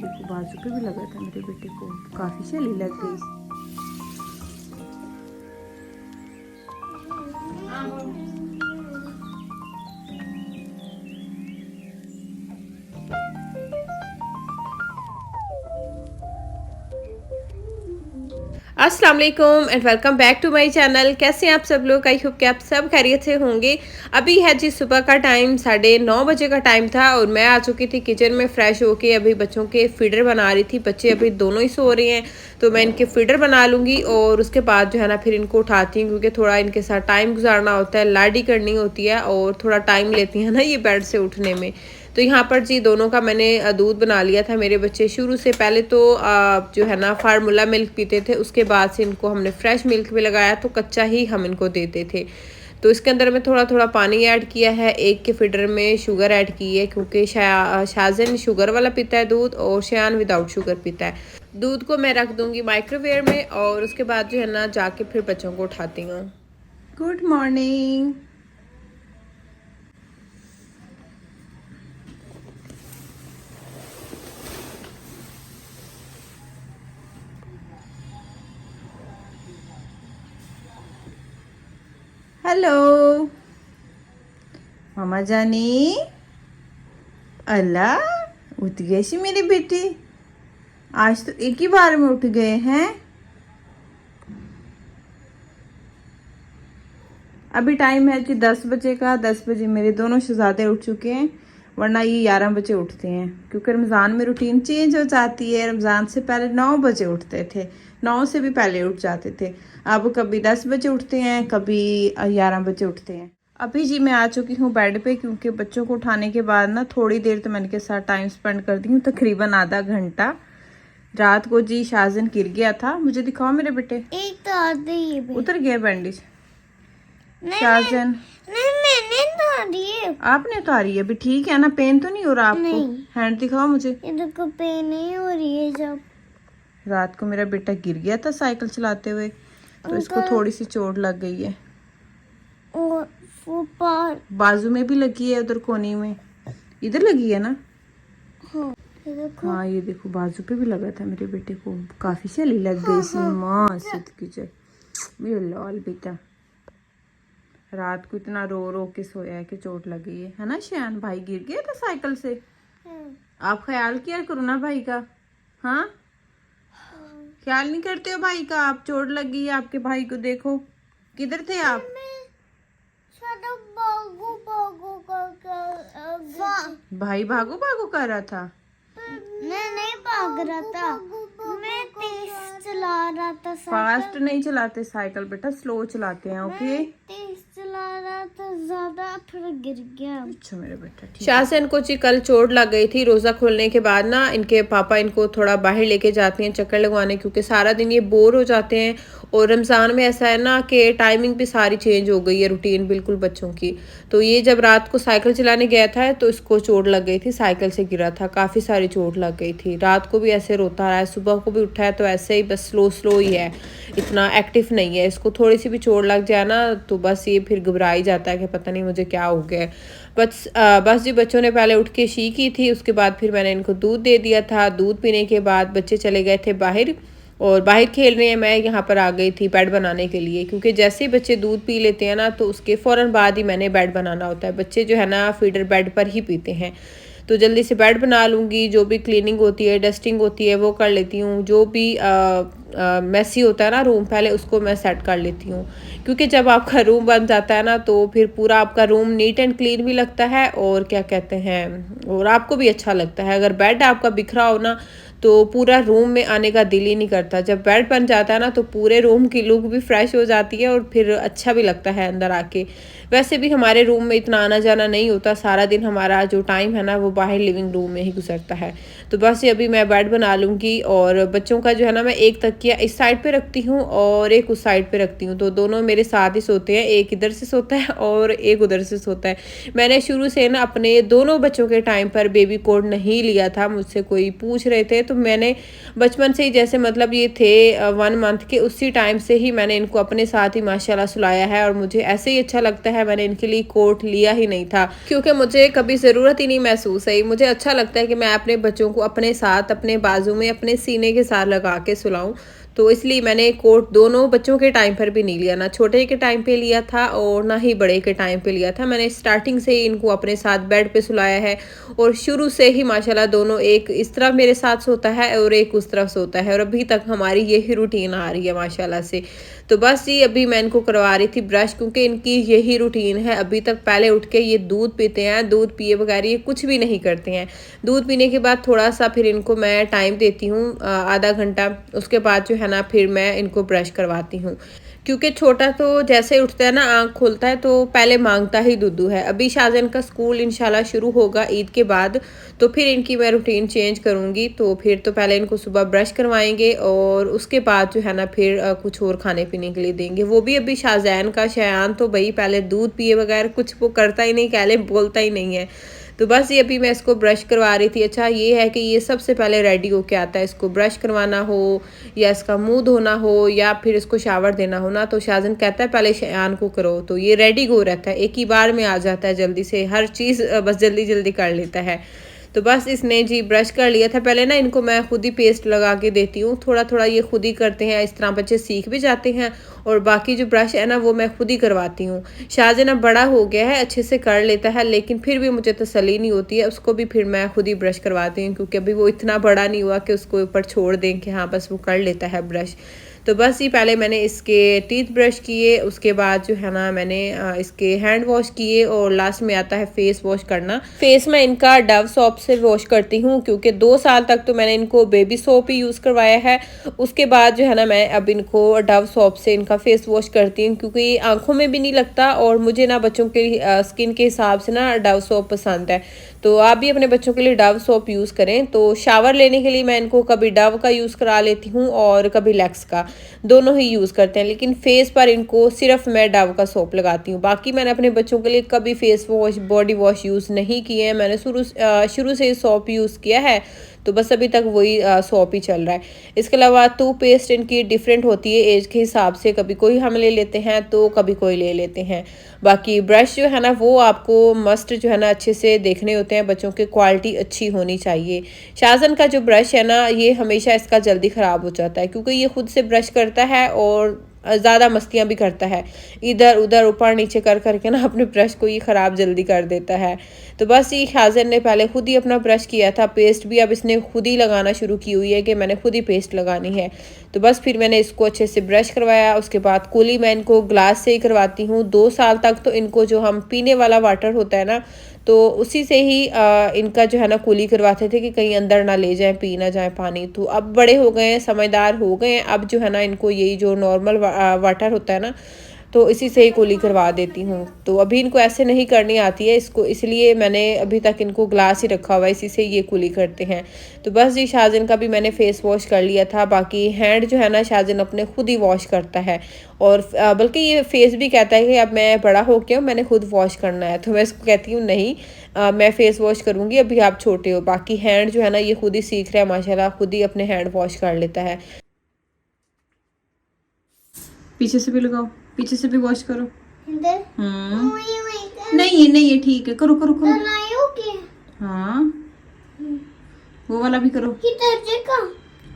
देखो बाजू पे भी लगा था मेरे बेटे को, काफ़ी सही लग गई। अस्सलाम वालेकुम and welcome back to my channel. कैसे हैं आप सब लोग? आई होप कि आप सब खैरियत से होंगे। अभी है जी सुबह का टाइम, 9:30 बजे का टाइम था और मैं आ चुकी थी किचन में फ्रेश होके। अभी बच्चों के फीडर बना रही थी। बच्चे अभी दोनों ही सो रहे हैं तो मैं इनके फीडर बना लूँगी और उसके बाद जो है ना फिर इनको उठाती हूँ, क्योंकि थोड़ा इनके साथ टाइम गुजारना होता है, लाडी करनी होती है और थोड़ा टाइम लेती है ना ये बेड से उठने में। तो यहाँ पर जी दोनों का मैंने दूध बना लिया था। मेरे बच्चे शुरू से पहले तो जो है ना फार्मूला मिल्क पीते थे, उसके बाद से इनको हमने फ्रेश मिल्क भी लगाया, तो कच्चा ही हम इनको देते थे। तो इसके अंदर मैं थोड़ा थोड़ा पानी ऐड किया है, एक के फीडर में शुगर ऐड की है, क्योंकि शाज़न शुगर वाला पीता है दूध और शयान विदाउट शुगर पीता है। दूध को मैं रख दूँगी माइक्रोवेव में और उसके बाद जो है ना जाके फिर बच्चों को उठाती हूँ। Good morning. हेलो मामा जानी। अल्लाह उठ गई सी मेरी बेटी, आज तो एक ही बार में उठ गए हैं। अभी टाइम है कि 10 बजे का। 10 बजे मेरे दोनों शहजादे उठ चुके हैं, वरना ये 11 बजे उठते हैं, क्योंकि रमज़ान में रूटीन चेंज हो जाती है। रमज़ान से पहले 9 बजे उठते थे, 9 से भी पहले उठ जाते थे। अब कभी 10 बजे उठते हैं, कभी 11 बजे उठते हैं। अभी जी मैं आ चुकी हूँ बेड पे, क्योंकि बच्चों को उठाने के बाद ना थोड़ी देर तो मैं इनके साथ टाइम स्पेंड करती हूँ, तकरीबन आधा घंटा। रात को जी शाज़न गिर गया था, मुझे दिखाओ मेरे बेटे। एक तो आते ही उतर गया बैंडेज। शाज़न मैंने उतारी है। आपने उतारी है? अभी ठीक है ना? पेन तो नहीं हो रहा आपको? नहीं। हैंड दिखाओ मुझे। इधर को पेन नहीं हो रही है। जब रात को मेरा बेटा गिर गया था साइकिल चलाते हुए, तो इसको थोड़ी सी चोट लग गई है और ऊपर बाजू में भी लगी है, उधर कोनी में। इधर लगी है ना? हाँ, देखो। हाँ ये देखो बाजू पे भी लगा था मेरे बेटे को, काफी सही लग गई सी। माँ सिद्ध की जय, मेरा लाल बेटा रात को इतना रो रो के सोया है कि चोट लग गई है ना? शयान भाई गिर गया था साइकिल से। आप ख्याल किया करो ना भाई का। हाँ ख्याल नहीं करते हो भाई का? आप चोट लग गई है आपके भाई को, देखो किधर थे आप? भागो भागो भाई भागो भागो कर रहा था। मैं नहीं भाग रहा था, मैं तेज चला रहा था। फास्ट नहीं चलाते साइकिल बेटा, स्लो चलाते हैं। ओके तेज चला रहा था ज्यादा, फिर गिर गया। अच्छा मेरा बेटा ठीक। शासन को जी कल चोट लग गई थी। रोज़ा खोलने के बाद ना इनके पापा इनको थोड़ा बाहर लेके जाते हैं चक्कर लगवाने, क्योंकि सारा दिन ये बोर हो जाते हैं। और रमज़ान में ऐसा है ना कि टाइमिंग भी सारी चेंज हो गई है, रूटीन बिल्कुल बच्चों की। तो ये जब रात को साइकिल चलाने गया था तो इसको चोट लग गई थी, साइकिल से गिरा था, काफ़ी सारी चोट लग गई थी। रात को भी ऐसे रोता रहा है, सुबह को भी उठा है तो ऐसे ही बस स्लो स्लो ही है, इतना एक्टिव नहीं है। इसको थोड़ी सी भी चोट लग जाए ना तो बस ये फिर घबरा ही जाता है कि पता नहीं मुझे क्या हो गया है। बस जी बच्चों ने पहले उठ के शी की थी, उसके बाद फिर मैंने इनको दूध दे दिया था। दूध पीने के बाद बच्चे चले गए थे बाहर और बाहर खेल रहे हैं। मैं यहाँ पर आ गई थी बेड बनाने के लिए, क्योंकि जैसे ही बच्चे दूध पी लेते हैं ना तो उसके फ़ौरन बाद ही मैंने बेड बनाना होता है। बच्चे जो है ना फीडर बेड पर ही पीते हैं, तो जल्दी से बेड बना लूँगी। जो भी क्लीनिंग होती है, डस्टिंग होती है वो कर लेती हूँ। जो भी मैसी होता है ना रूम, पहले उसको मैं सेट कर लेती हूँ, क्योंकि जब आपका रूम बन जाता है ना तो फिर पूरा आपका रूम नीट एंड क्लीन भी लगता है और क्या कहते हैं, और आपको भी अच्छा लगता है। अगर बेड आपका बिखरा हो ना तो पूरा रूम में आने का दिल ही नहीं करता। जब बेड बन जाता है ना तो पूरे रूम की लुक भी फ्रेश हो जाती है और फिर अच्छा भी लगता है अंदर आके। वैसे भी हमारे रूम में इतना आना जाना नहीं होता, सारा दिन हमारा जो टाइम है ना वो बाहर लिविंग रूम में ही गुजरता है। तो बस अभी मैं बेड बना लूँगी और बच्चों का जो है ना मैं 1 तक तकिया इस साइड पे रखती हूँ और एक उस साइड पे रखती हूँ, तो दोनों मेरे साथ ही सोते हैं। एक इधर से सोता है और एक उधर से सोता है। मैंने शुरू से ना अपने दोनों बच्चों के टाइम पर बेबी कोड नहीं लिया था। मुझसे कोई पूछ रहे थे तो मैंने बचपन से ही, जैसे मतलब ये थे 1 मंथ के, उसी टाइम से ही मैंने इनको अपने साथ ही माशाल्लाह सुलाया है। और मुझे ऐसे ही अच्छा लगता है, मैंने इनके लिए कोट लिया ही नहीं था क्योंकि मुझे कभी ज़रूरत ही नहीं महसूस है। मुझे अच्छा लगता है कि मैं अपने बच्चों को अपने साथ, अपने बाजू में, अपने सीने के साथ लगा के सुलाऊं। तो इसलिए मैंने कोट दोनों बच्चों के टाइम पर भी नहीं लिया, ना छोटे के टाइम पे लिया था और ना ही बड़े के टाइम पे लिया था। मैंने स्टार्टिंग से ही इनको अपने साथ बेड पे सुलाया है और शुरू से ही माशाल्लाह दोनों, एक इस तरफ मेरे साथ सोता है और एक उस तरफ सोता है, और अभी तक हमारी यही रूटीन आ रही है माशाल्लाह से। तो बस जी अभी मैं इनको करवा रही थी ब्रश, क्योंकि इनकी यही रूटीन है अभी तक। पहले उठ के ये दूध पीते हैं, दूध पिए बगैर ये कुछ भी नहीं करते हैं। दूध पीने के बाद थोड़ा सा फिर इनको मैं टाइम देती हूँ, आधा घंटा। उसके बाद जो है ना फिर मैं इनको ब्रश करवाती हूँ, क्योंकि छोटा तो जैसे उठता है ना, आँख खोलता है तो पहले मांगता ही दूधू है। अभी शाहजन का स्कूल इंशाल्लाह शुरू होगा ईद के बाद, तो फिर इनकी मैं रूटीन चेंज करूँगी। तो फिर तो पहले इनको सुबह ब्रश करवाएंगे और उसके बाद जो है ना फिर कुछ और खाने पीने के लिए देंगे। वो भी अभी शाहजैन का, शयान तो भाई पहले दूध पिए बगैर कुछ वो करता ही नहीं, कहले बोलता ही नहीं है। तो बस ये अभी मैं इसको ब्रश करवा रही थी। अच्छा ये है कि ये सबसे पहले रेडी होके आता है, इसको ब्रश करवाना हो या इसका मुंह धोना हो या फिर इसको शावर देना हो ना, तो शाहजन कहता है पहले शयान को करो, तो ये रेडी गो रहता है, एक ही बार में आ जाता है जल्दी से, हर चीज़ बस जल्दी जल्दी कर लेता है। तो बस इसने जी ब्रश कर लिया था। पहले ना इनको मैं खुद ही पेस्ट लगा के देती हूँ, थोड़ा थोड़ा ये खुद ही करते हैं, इस तरह बच्चे सीख भी जाते हैं। और बाकी जो ब्रश है ना वो मैं खुद ही करवाती हूँ। शाहजन अब बड़ा हो गया है, अच्छे से कर लेता है, लेकिन फिर भी मुझे तसल्ली नहीं होती है, उसको भी फिर मैं खुद ही ब्रश करवाती हूँ, क्योंकि अभी वो इतना बड़ा नहीं हुआ कि उसको ऊपर छोड़ दें कि हाँ बस वो कर लेता है ब्रश। तो बस ये पहले मैंने इसके टीथ ब्रश किए, उसके बाद जो है ना मैंने इसके हैंड वॉश किए और लास्ट में आता है फेस वॉश करना। फेस मैं इनका डव सोप से वॉश करती हूँ, क्योंकि 2 साल तक तो मैंने इनको बेबी सोप ही यूज़ करवाया है। उसके बाद जो है ना मैं अब इनको डव सोप से इनका फेस वॉश करती हूँ, क्योंकि आंखों में भी नहीं लगता और मुझे ना बच्चों के स्किन के हिसाब से ना डव सोप पसंद है। तो आप भी अपने बच्चों के लिए डव सोप यूज़ करें। तो शावर लेने के लिए मैं इनको कभी डव का यूज़ करा लेती हूँ और कभी लैक्स का, दोनों ही यूज़ करते हैं, लेकिन फेस पर इनको सिर्फ मैं डव का सोप लगाती हूँ। बाकी मैंने अपने बच्चों के लिए कभी face wash, body wash use नहीं किए हैं। मैंने शुरू से सोप यूज़ किया है, तो बस अभी तक वही सोप ही चल रहा है। इसके अलावा टूथपेस्ट इनकी डिफरेंट होती है एज के हिसाब से, कभी कोई हम ले लेते हैं तो कभी कोई ले लेते हैं। बाकी ब्रश जो है ना वो आपको मस्ट जो है ना अच्छे से देखने होते हैं, बच्चों की क्वालिटी अच्छी होनी चाहिए। शाहजन का जो ब्रश है ना ये हमेशा इसका जल्दी ख़राब हो जाता है, क्योंकि ये खुद से ब्रश करता है और ज़्यादा मस्तियाँ भी करता है, इधर उधर ऊपर नीचे कर करके ना अपने ब्रश को ये ख़राब जल्दी कर देता है। तो बस ये शाहजन ने पहले खुद ही अपना ब्रश किया था, पेस्ट भी अब इसने खुद ही लगाना शुरू की हुई है कि मैंने खुद ही पेस्ट लगानी है। तो बस फिर मैंने इसको अच्छे से ब्रश करवाया। उसके बाद कुली मैं इनको ग्लास से ही करवाती हूँ। 2 साल तक तो इनको जो हम पीने वाला वाटर होता है ना, तो उसी से ही इनका जो है ना कुली करवाते थे कि कहीं अंदर ना ले जाएं, पी ना जाए पानी। तो अब बड़े हो गए हैं, समझदार हो गए हैं, अब जो है ना इनको यही जो नॉर्मल वाटर होता है ना, तो इसी से ही कुली करवा देती हूँ। तो अभी इनको ऐसे नहीं करनी आती है इसको, इसलिए मैंने अभी तक इनको ग्लास ही रखा हुआ है, इसी से ये कुली करते हैं। तो बस जी शाहजन का भी मैंने फेस वॉश कर लिया था। बाकी हैंड जो है ना शाहजन अपने खुद ही वॉश करता है, और बल्कि ये फेस भी कहता है कि अब मैं बड़ा हो गया हूँ, मैंने खुद वॉश करना है। तो मैं इसको कहती हूँ नहीं, मैं फेस वॉश करूँगी, अभी आप छोटे हो। बाकी हैंड जो है ना ये खुद ही सीख रहा है माशाल्लाह, खुद ही अपने हैंड वॉश कर लेता है। पीछे से भी लगाओ, पीछे से भी वॉश करो। इधर नहीं नहीं, ये ठीक है, करो करो करो। बनायोगे? हाँ वो वाला भी करो। किधर जगह?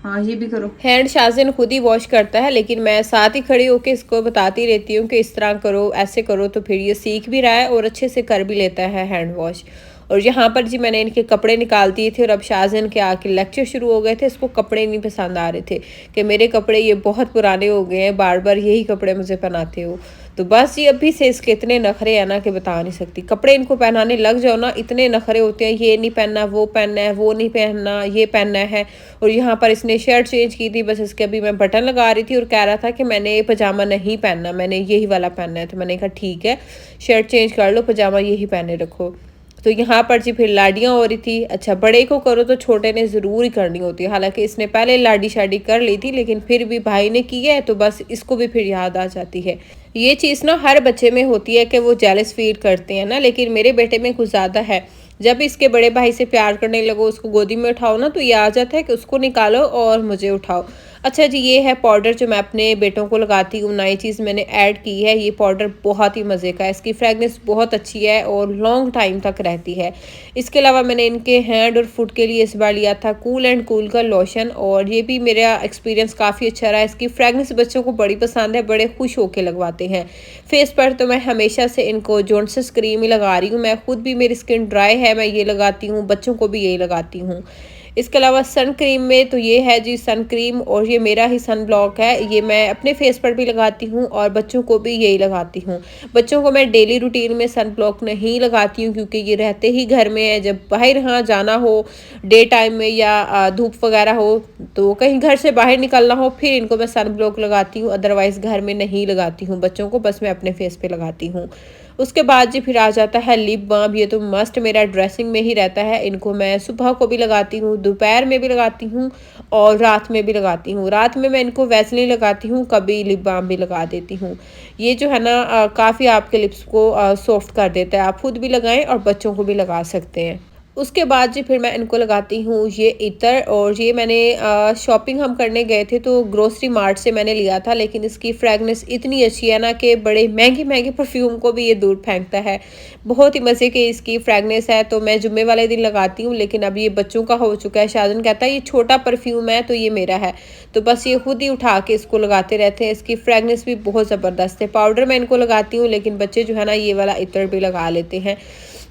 हाँ ये भी करो। हैंड शाहजन खुद ही वॉश करता है, लेकिन मैं साथ ही खड़ी होकर इसको बताती रहती हूँ कि इस तरह करो, ऐसे करो, तो फिर ये सीख भी रहा है और अच्छे से कर भी लेता है हैंड वॉश। और यहाँ पर जी मैंने इनके कपड़े निकाल दिए थे, और अब शाहजन के आके लेक्चर शुरू हो गए थे। इसको कपड़े नहीं पसंद आ रहे थे कि मेरे कपड़े ये बहुत पुराने हो गए हैं, बार बार यही कपड़े मुझे पहनाते हो। तो बस ये अभी से इसके इतने नखरे हैं ना कि बता नहीं सकती। कपड़े इनको पहनाने लग जाओ ना, इतने नखरे होते हैं, ये नहीं पहनना, वो पहनना है, वो नहीं पहनना, ये पहनना है। और यहाँ पर इसने शर्ट चेंज की थी, बस इसके अभी मैं बटन लगा रही थी और कह रहा था कि मैंने पजामा नहीं पहनना, मैंने यही वाला पहनना है। तो मैंने कहा ठीक है, शर्ट चेंज कर लो, पजामा यही पहने रखो। तो यहाँ पर जी फिर लाडियाँ हो रही थी। अच्छा, बड़े को करो तो छोटे ने ज़रूर ही करनी होती है। हालांकि इसने पहले लाडी शादी कर ली थी, लेकिन फिर भी भाई ने की है तो बस इसको भी फिर याद आ जाती है। ये चीज़ ना हर बच्चे में होती है कि वो जेलस फील करते हैं ना, लेकिन मेरे बेटे में कुछ ज़्यादा है। जब इसके बड़े भाई से प्यार करने लगो, उसको गोदी में उठाओ ना, तो ये आ जाता है कि उसको निकालो और मुझे उठाओ। अच्छा जी, ये है पाउडर जो मैं अपने बेटों को लगाती हूँ। नई चीज़ मैंने ऐड की है, ये पाउडर बहुत ही मज़े का है। इसकी फ्रेगनेंस बहुत अच्छी है और लॉन्ग टाइम तक रहती है। इसके अलावा मैंने इनके हैंड और फुट के लिए इस बार लिया था कूल एंड कूल का लोशन, और ये भी मेरा एक्सपीरियंस काफ़ी अच्छा रहा। इसकी फ्रेगनेंस बच्चों को बड़ी पसंद है, बड़े खुश होकर लगवाते हैं। फेस पर तो मैं हमेशा से इनको जॉनसन्स क्रीम ही लगा रही हूँ। मैं खुद भी, मेरी स्किन ड्राई है, मैं ये लगाती हूँ, बच्चों को भी यही लगाती हूँ। इसके अलावा सन क्रीम में तो ये है जी सन क्रीम, और ये मेरा ही सन ब्लॉक है। ये मैं अपने फेस पर भी लगाती हूँ और बच्चों को भी यही लगाती हूँ। बच्चों को मैं डेली रूटीन में सन ब्लॉक नहीं लगाती हूँ, क्योंकि ये रहते ही घर में है। जब बाहर हाँ जाना हो डे टाइम में या धूप वगैरह हो, तो कहीं घर से बाहर निकलना हो, फिर इनको मैं सन ब्लॉक लगाती हूँ। अदरवाइज़ घर में नहीं लगाती हूँ बच्चों को, बस मैं अपने फेस पे लगाती हूँ। उसके बाद जी फिर आ जाता है लिप बाम। ये तो मस्ट मेरा ड्रेसिंग में ही रहता है। इनको मैं सुबह को भी लगाती हूँ, दोपहर में भी लगाती हूँ और रात में भी लगाती हूँ। रात में मैं इनको वैसलीन लगाती हूँ, कभी लिप बाम भी लगा देती हूँ। ये जो है ना काफ़ी आपके लिप्स को सॉफ्ट कर देता है। आप खुद भी लगाएं और बच्चों को भी लगा सकते हैं। उसके बाद जी फिर मैं इनको लगाती हूँ ये इत्र, और ये मैंने शॉपिंग हम करने गए थे तो ग्रोसरी मार्ट से मैंने लिया था। लेकिन इसकी फ्रेगनेंस इतनी अच्छी है ना कि बड़े महंगे महंगे परफ्यूम को भी ये दूर फेंकता है। बहुत ही मज़े की इसकी फ्रेगनेंस है। तो मैं जुम्मे वाले दिन लगाती हूँ, लेकिन अब ये बच्चों का हो चुका है। शाहजन कहता है ये छोटा परफ्यूम है तो ये मेरा है, तो बस ये खुद ही उठा के इसको लगाते रहते हैं। इसकी फ्रेगनेंस भी बहुत ज़बरदस्त है। पाउडर मैं इनको लगाती हूँ, लेकिन बच्चे जो है ना ये वाला इत्र भी लगा लेते हैं।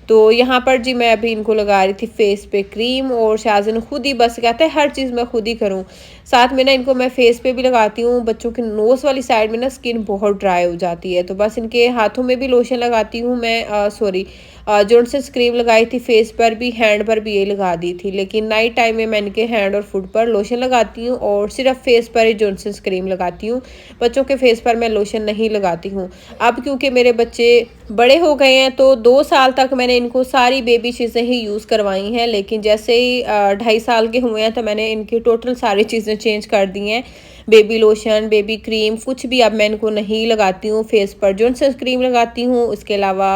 तो यहाँ पर जी मैं अभी इनको लगा रही थी फेस पे क्रीम, और शाहजन खुद ही बस कहते हैं हर चीज़ मैं खुद ही करूँ। साथ में ना इनको मैं फेस पे भी लगाती हूँ। बच्चों के नोज़ वाली साइड में ना स्किन बहुत ड्राई हो जाती है, तो बस इनके हाथों में भी लोशन लगाती हूँ मैं। सॉरी, जॉनसन्स क्रीम लगाई थी, फेस पर भी हैंड पर भी ये लगा दी थी। लेकिन नाइट टाइम में मैं इनके हैंड और फुट पर लोशन लगाती हूँ और सिर्फ फेस पर ही जॉनसन्स क्रीम लगाती हूँ। बच्चों के फेस पर मैं लोशन नहीं लगाती हूँ। अब क्योंकि मेरे बच्चे बड़े हो गए हैं तो 2 साल तक मैंने इनको सारी बेबी चीज़ें ही यूज़ करवाई हैं। लेकिन जैसे ही 2.5 साल के हुए हैं तो मैंने इनकी टोटल सारी चीज़ें चेंज कर दी हैं। बेबी लोशन, बेबी क्रीम, कुछ भी अब मैं इनको नहीं लगाती हूँ। फेस पर जॉनसन्स क्रीम लगाती हूँ। इसके अलावा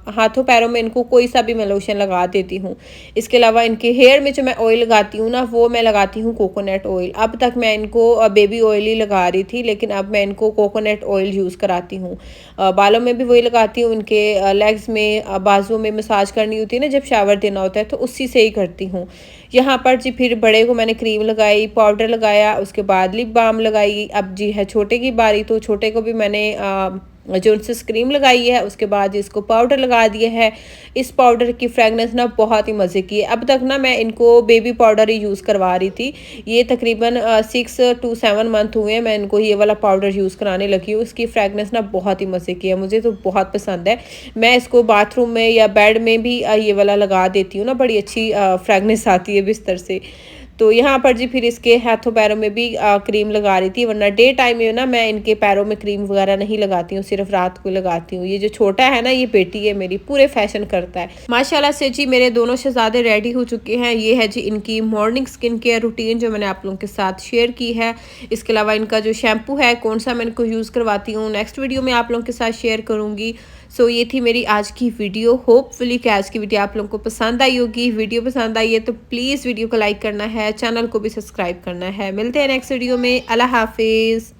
हाथों पैरों में इनको कोई सा भी मैं लोशन लगा देती हूँ। इसके अलावा इनके हेयर में जो मैं ऑयल लगाती हूँ ना, वो मैं लगाती हूँ कोकोनट ऑयल। अब तक मैं इनको बेबी ऑयल ही लगा रही थी, लेकिन अब मैं इनको कोकोनट ऑयल यूज़ कराती हूँ। बालों में भी वही लगाती हूँ। इनके लेग्स में, बाजुओं में मसाज करनी होती है ना जब शावर देना होता है, तो उसी से ही करती हूँ। यहाँ पर जी फिर बड़े को मैंने क्रीम लगाई, पाउडर लगाया, उसके बाद लिप बाम लगाई। अब जी है छोटे की बारी, तो छोटे को भी मैंने जॉनसन्स क्रीम लगाई है। उसके बाद इसको पाउडर लगा दिया है। इस पाउडर की फ्रेगनेंस ना बहुत ही मज़े की है। अब तक ना मैं इनको बेबी पाउडर ही यूज़ करवा रही थी। ये तकरीबन 6 to 7 मंथ हुए हैं मैं इनको ये वाला पाउडर यूज़ कराने लगी हूँ। इसकी फ्रेगनेंस ना बहुत ही मज़े की है, मुझे तो बहुत पसंद है। मैं इसको बाथरूम में या बेड में भी ये वाला लगा देती हूँ ना, बड़ी अच्छी फ्रेगनेंस आती है बिस्तर से। तो यहाँ पर जी फिर इसके हाथों पैरों में भी क्रीम लगा रही थी, वरना डे टाइम में ना मैं इनके पैरों में क्रीम वगैरह नहीं लगाती हूँ, सिर्फ रात को लगाती हूँ। ये जो छोटा है ना, ये बेटी है मेरी, पूरे फैशन करता है माशाल्लाह से। जी मेरे दोनों शहजादे रेडी हो चुके हैं। ये है जी इनकी मॉर्निंग स्किन केयर रूटीन जो मैंने आप लोगों के साथ शेयर की है। इसके अलावा इनका जो शैम्पू है कौन सा मैं इनको यूज़ करवाती हूँ, नेक्स्ट वीडियो में आप लोगों के साथ शेयर करूँगी। सो ये थी मेरी आज की वीडियो। होपफुली कि आज की वीडियो आप लोगों को पसंद आई होगी। वीडियो पसंद आई है तो प्लीज़ वीडियो को लाइक करना है, चैनल को भी सब्सक्राइब करना है। मिलते हैं नेक्स्ट वीडियो में। अल्लाह हाफिज़।